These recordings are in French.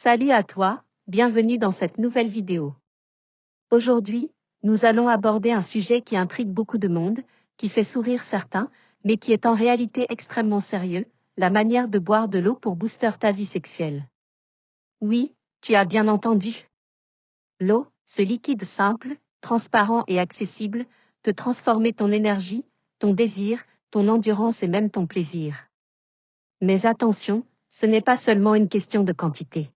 Salut à toi, bienvenue dans cette nouvelle vidéo. Aujourd'hui, nous allons aborder un sujet qui intrigue beaucoup de monde, qui fait sourire certains, mais qui est en réalité extrêmement sérieux, la manière de boire de l'eau pour booster ta vie sexuelle. Oui, tu as bien entendu. L'eau, ce liquide simple, transparent et accessible, peut transformer ton énergie, ton désir, ton endurance et même ton plaisir. Mais attention, ce n'est pas seulement une question de quantité.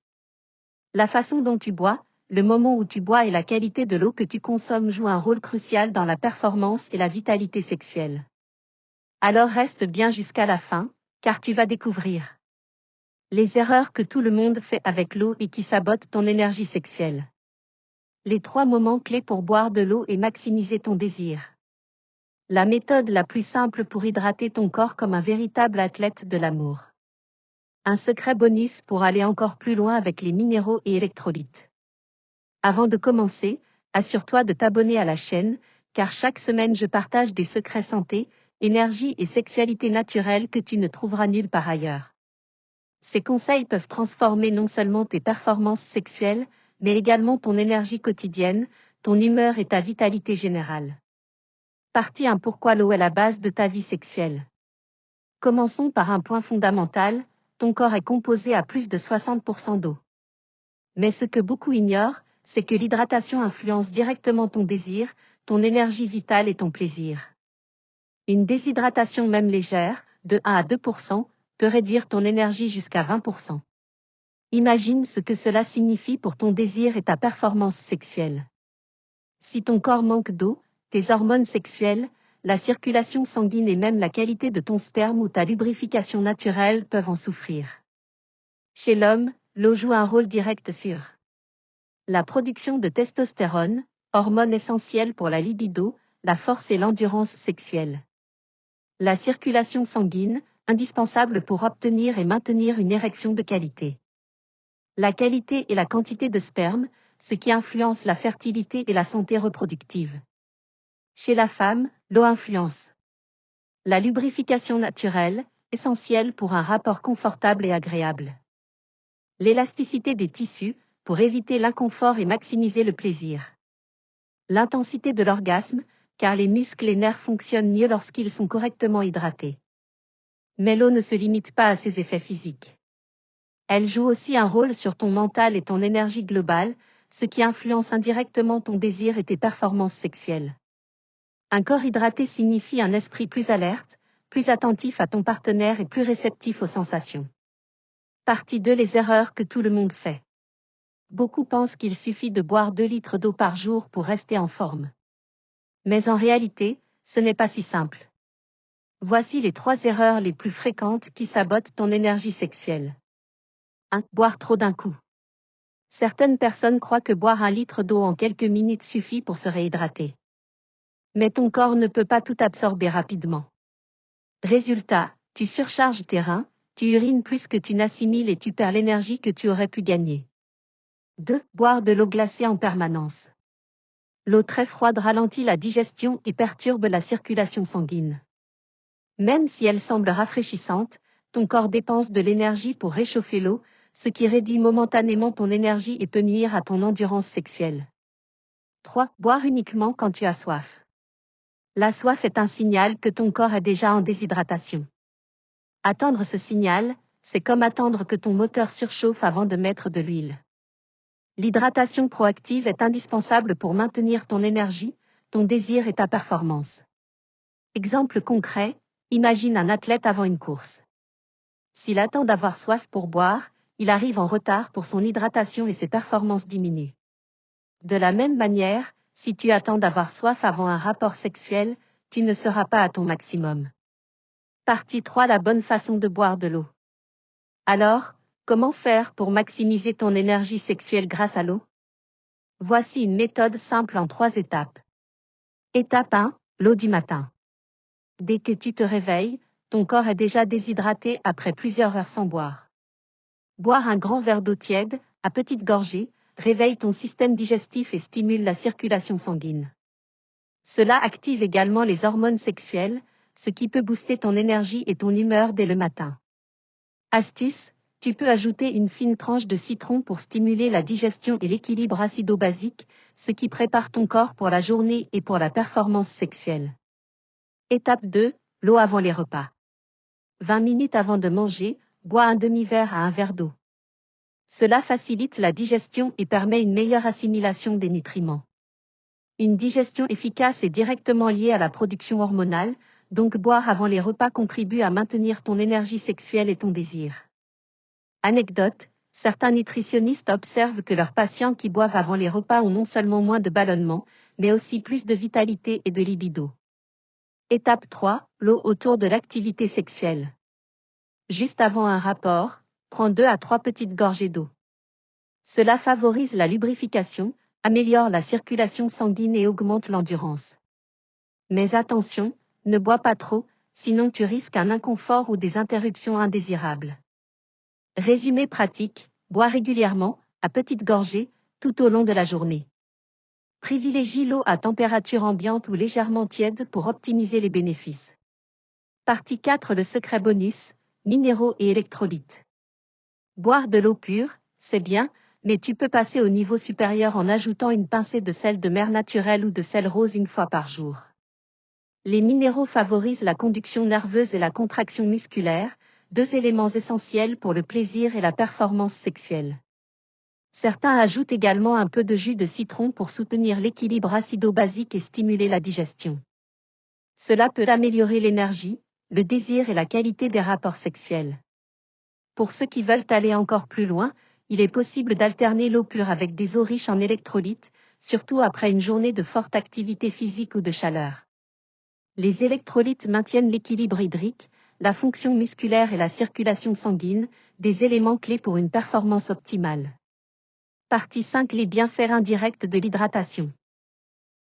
La façon dont tu bois, le moment où tu bois et la qualité de l'eau que tu consommes jouent un rôle crucial dans la performance et la vitalité sexuelle. Alors reste bien jusqu'à la fin, car tu vas découvrir les erreurs que tout le monde fait avec l'eau et qui sabotent ton énergie sexuelle. Les 3 moments clés pour boire de l'eau et maximiser ton désir. La méthode la plus simple pour hydrater ton corps comme un véritable athlète de l'amour. Un secret bonus pour aller encore plus loin avec les minéraux et électrolytes. Avant de commencer, assure-toi de t'abonner à la chaîne, car chaque semaine je partage des secrets santé, énergie et sexualité naturelle que tu ne trouveras nulle part ailleurs. Ces conseils peuvent transformer non seulement tes performances sexuelles, mais également ton énergie quotidienne, ton humeur et ta vitalité générale. Partie 1. Pourquoi l'eau est la base de ta vie sexuelle? Commençons par un point fondamental, ton corps est composé à plus de 60% d'eau. Mais ce que beaucoup ignorent, c'est que l'hydratation influence directement ton désir, ton énergie vitale et ton plaisir. Une déshydratation même légère, de 1 à 2%, peut réduire ton énergie jusqu'à 20%. Imagine ce que cela signifie pour ton désir et ta performance sexuelle. Si ton corps manque d'eau, tes hormones sexuelles, la circulation sanguine et même la qualité de ton sperme ou ta lubrification naturelle peuvent en souffrir. Chez l'homme, l'eau joue un rôle direct sur la production de testostérone, hormone essentielle pour la libido, la force et l'endurance sexuelle. La circulation sanguine, indispensable pour obtenir et maintenir une érection de qualité. La qualité et la quantité de sperme, ce qui influence la fertilité et la santé reproductive. Chez la femme, l'eau influence la lubrification naturelle, essentielle pour un rapport confortable et agréable. L'élasticité des tissus, pour éviter l'inconfort et maximiser le plaisir. L'intensité de l'orgasme, car les muscles et nerfs fonctionnent mieux lorsqu'ils sont correctement hydratés. Mais l'eau ne se limite pas à ses effets physiques. Elle joue aussi un rôle sur ton mental et ton énergie globale, ce qui influence indirectement ton désir et tes performances sexuelles. Un corps hydraté signifie un esprit plus alerte, plus attentif à ton partenaire et plus réceptif aux sensations. Partie 2. Les erreurs que tout le monde fait. Beaucoup pensent qu'il suffit de boire 2 litres d'eau par jour pour rester en forme. Mais en réalité, ce n'est pas si simple. Voici les 3 erreurs les plus fréquentes qui sabotent ton énergie sexuelle. 1. Boire trop d'un coup. Certaines personnes croient que boire 1 litre d'eau en quelques minutes suffit pour se réhydrater. Mais ton corps ne peut pas tout absorber rapidement. Résultat, tu surcharges tes reins, tu urines plus que tu n'assimiles et tu perds l'énergie que tu aurais pu gagner. 2. Boire de l'eau glacée en permanence. L'eau très froide ralentit la digestion et perturbe la circulation sanguine. Même si elle semble rafraîchissante, ton corps dépense de l'énergie pour réchauffer l'eau, ce qui réduit momentanément ton énergie et peut nuire à ton endurance sexuelle. 3. Boire uniquement quand tu as soif. La soif est un signal que ton corps est déjà en déshydratation. Attendre ce signal, c'est comme attendre que ton moteur surchauffe avant de mettre de l'huile. L'hydratation proactive est indispensable pour maintenir ton énergie, ton désir et ta performance. Exemple concret, imagine un athlète avant une course. S'il attend d'avoir soif pour boire, il arrive en retard pour son hydratation et ses performances diminuent. De la même manière, si tu attends d'avoir soif avant un rapport sexuel, tu ne seras pas à ton maximum. Partie 3. La bonne façon de boire de l'eau. Alors, comment faire pour maximiser ton énergie sexuelle grâce à l'eau? Voici une méthode simple en 3 étapes. Étape 1. L'eau du matin. Dès que tu te réveilles, ton corps est déjà déshydraté après plusieurs heures sans boire. Boire un grand verre d'eau tiède, à petites gorgées, réveille ton système digestif et stimule la circulation sanguine. Cela active également les hormones sexuelles, ce qui peut booster ton énergie et ton humeur dès le matin. Astuce, tu Tu peux ajouter une fine tranche de citron pour stimuler la digestion et l'équilibre acido-basique, ce qui prépare ton corps pour la journée et pour la performance sexuelle. Étape 2, l'eau avant les repas. 20 minutes avant de manger, bois un demi-verre à un verre d'eau. Cela facilite la digestion et permet une meilleure assimilation des nutriments. Une digestion efficace est directement liée à la production hormonale, donc boire avant les repas contribue à maintenir ton énergie sexuelle et ton désir. Anecdote, certains nutritionnistes observent que leurs patients qui boivent avant les repas ont non seulement moins de ballonnement, mais aussi plus de vitalité et de libido. Étape 3, l'eau autour de l'activité sexuelle. Juste avant un rapport, prends 2 à 3 petites gorgées d'eau. Cela favorise la lubrification, améliore la circulation sanguine et augmente l'endurance. Mais attention, ne bois pas trop, sinon tu risques un inconfort ou des interruptions indésirables. Résumé pratique, bois régulièrement, à petites gorgées, tout au long de la journée. Privilégie l'eau à température ambiante ou légèrement tiède pour optimiser les bénéfices. Partie 4. Le secret bonus, minéraux et électrolytes. Boire de l'eau pure, c'est bien, mais tu peux passer au niveau supérieur en ajoutant une pincée de sel de mer naturel ou de sel rose une fois par jour. Les minéraux favorisent la conduction nerveuse et la contraction musculaire, 2 éléments essentiels pour le plaisir et la performance sexuelle. Certains ajoutent également un peu de jus de citron pour soutenir l'équilibre acido-basique et stimuler la digestion. Cela peut améliorer l'énergie, le désir et la qualité des rapports sexuels. Pour ceux qui veulent aller encore plus loin, il est possible d'alterner l'eau pure avec des eaux riches en électrolytes, surtout après une journée de forte activité physique ou de chaleur. Les électrolytes maintiennent l'équilibre hydrique, la fonction musculaire et la circulation sanguine, des éléments clés pour une performance optimale. Partie 5. Les bienfaits indirects de l'hydratation.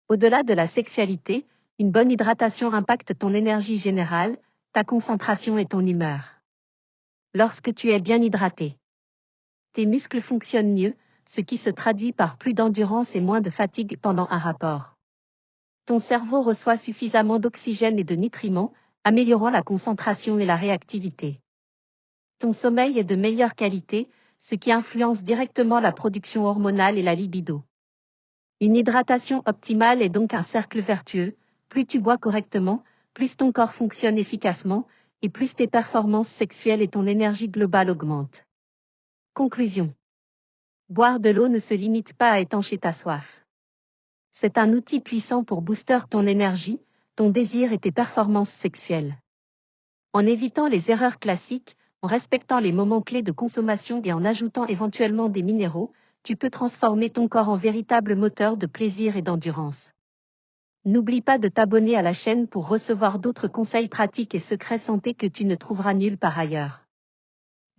Au-delà de la sexualité, une bonne hydratation impacte ton énergie générale, ta concentration et ton humeur. Lorsque tu es bien hydraté, tes muscles fonctionnent mieux, ce qui se traduit par plus d'endurance et moins de fatigue pendant un rapport. Ton cerveau reçoit suffisamment d'oxygène et de nutriments, améliorant la concentration et la réactivité. Ton sommeil est de meilleure qualité, ce qui influence directement la production hormonale et la libido. Une hydratation optimale est donc un cercle vertueux, plus tu bois correctement, plus ton corps fonctionne efficacement, et plus tes performances sexuelles et ton énergie globale augmentent. Conclusion. Boire de l'eau ne se limite pas à étancher ta soif. C'est un outil puissant pour booster ton énergie, ton désir et tes performances sexuelles. En évitant les erreurs classiques, en respectant les moments clés de consommation et en ajoutant éventuellement des minéraux, tu peux transformer ton corps en véritable moteur de plaisir et d'endurance. N'oublie pas de t'abonner à la chaîne pour recevoir d'autres conseils pratiques et secrets santé que tu ne trouveras nulle part ailleurs.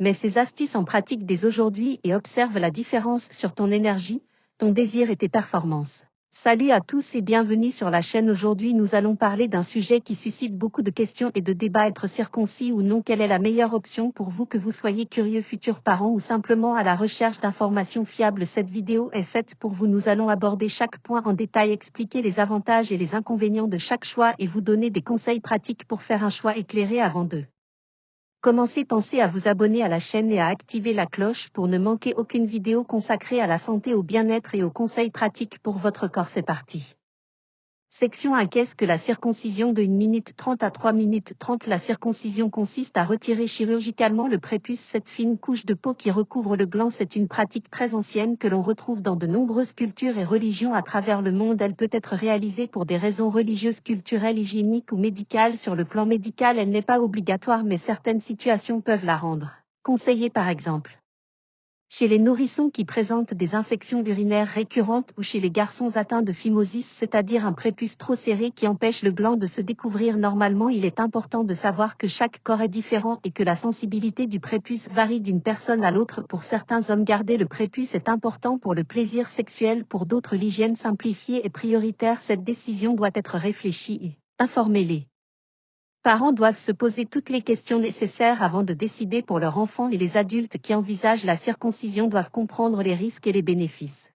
Mets ces astuces en pratique dès aujourd'hui et observe la différence sur ton énergie, ton désir et tes performances. Salut à tous et bienvenue sur la chaîne. Aujourd'hui nous allons parler d'un sujet qui suscite beaucoup de questions et de débats. Être circoncis ou non, quelle est la meilleure option pour vous, que vous soyez curieux futurs parents ou simplement à la recherche d'informations fiables? Cette vidéo est faite pour vous. Nous allons aborder chaque point en détail, expliquer les avantages et les inconvénients de chaque choix et vous donner des conseils pratiques pour faire un choix éclairé avant de commencez. Pensez à vous abonner à la chaîne et à activer la cloche pour ne manquer aucune vidéo consacrée à la santé, au bien-être et aux conseils pratiques pour votre corps. C'est parti. Section 1. Qu'est-ce que la circoncision? De 1 minute 30 à 3 minutes 30. La circoncision consiste à retirer chirurgicalement le prépuce, cette fine couche de peau qui recouvre le gland. C'est une pratique très ancienne que l'on retrouve dans de nombreuses cultures et religions à travers le monde. Elle peut être réalisée pour des raisons religieuses, culturelles, hygiéniques ou médicales. Sur le plan médical, elle n'est pas obligatoire, mais certaines situations peuvent la rendre conseillée. Par exemple, chez les nourrissons qui présentent des infections urinaires récurrentes ou chez les garçons atteints de phimosis, c'est-à-dire un prépuce trop serré qui empêche le gland de se découvrir normalement. Il est important de savoir que chaque corps est différent et que la sensibilité du prépuce varie d'une personne à l'autre. Pour certains hommes, garder le prépuce est important pour le plaisir sexuel. Pour d'autres, l'hygiène simplifiée est prioritaire. Cette décision doit être réfléchie et informez-les. Parents doivent se poser toutes les questions nécessaires avant de décider pour leur enfant, et les adultes qui envisagent la circoncision doivent comprendre les risques et les bénéfices.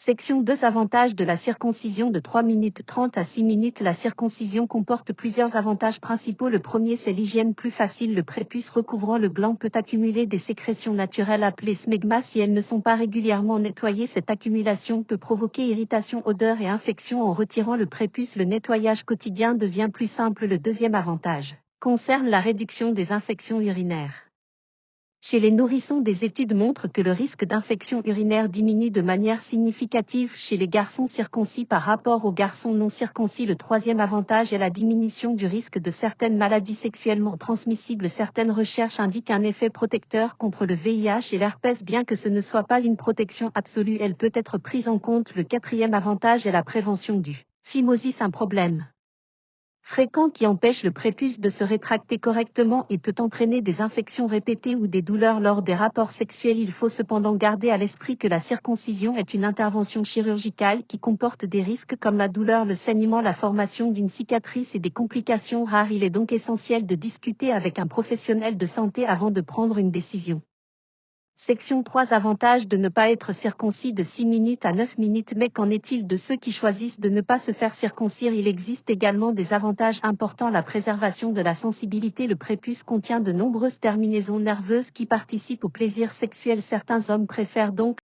Section 2 Avantages de la circoncision de 3 minutes 30 à 6 minutes. La circoncision comporte plusieurs avantages principaux. Le premier, c'est l'hygiène plus facile. Le prépuce recouvrant le gland peut accumuler des sécrétions naturelles appelées smegma. Si elles ne sont pas régulièrement nettoyées, cette accumulation peut provoquer irritation, odeur et infection. En retirant le prépuce, le nettoyage quotidien devient plus simple. Le deuxième avantage concerne la réduction des infections urinaires. Chez les nourrissons, des études montrent que le risque d'infection urinaire diminue de manière significative chez les garçons circoncis par rapport aux garçons non circoncis. Le troisième avantage est la diminution du risque de certaines maladies sexuellement transmissibles. Certaines recherches indiquent un effet protecteur contre le VIH et l'herpès. Bien que ce ne soit pas une protection absolue, elle peut être prise en compte. Le quatrième avantage est la prévention du phimosis, un problème fréquent qui empêche le prépuce de se rétracter correctement et peut entraîner des infections répétées ou des douleurs lors des rapports sexuels. Il faut cependant garder à l'esprit que la circoncision est une intervention chirurgicale qui comporte des risques comme la douleur, le saignement, la formation d'une cicatrice et des complications rares. Il est donc essentiel de discuter avec un professionnel de santé avant de prendre une décision. Section 3 Avantages de ne pas être circoncis de 6 minutes à 9 minutes. Mais qu'en est-il de ceux qui choisissent de ne pas se faire circoncire? Il existe également des avantages importants. La préservation de la sensibilité. Le prépuce contient de nombreuses terminaisons nerveuses qui participent au plaisir sexuel. Certains hommes préfèrent donc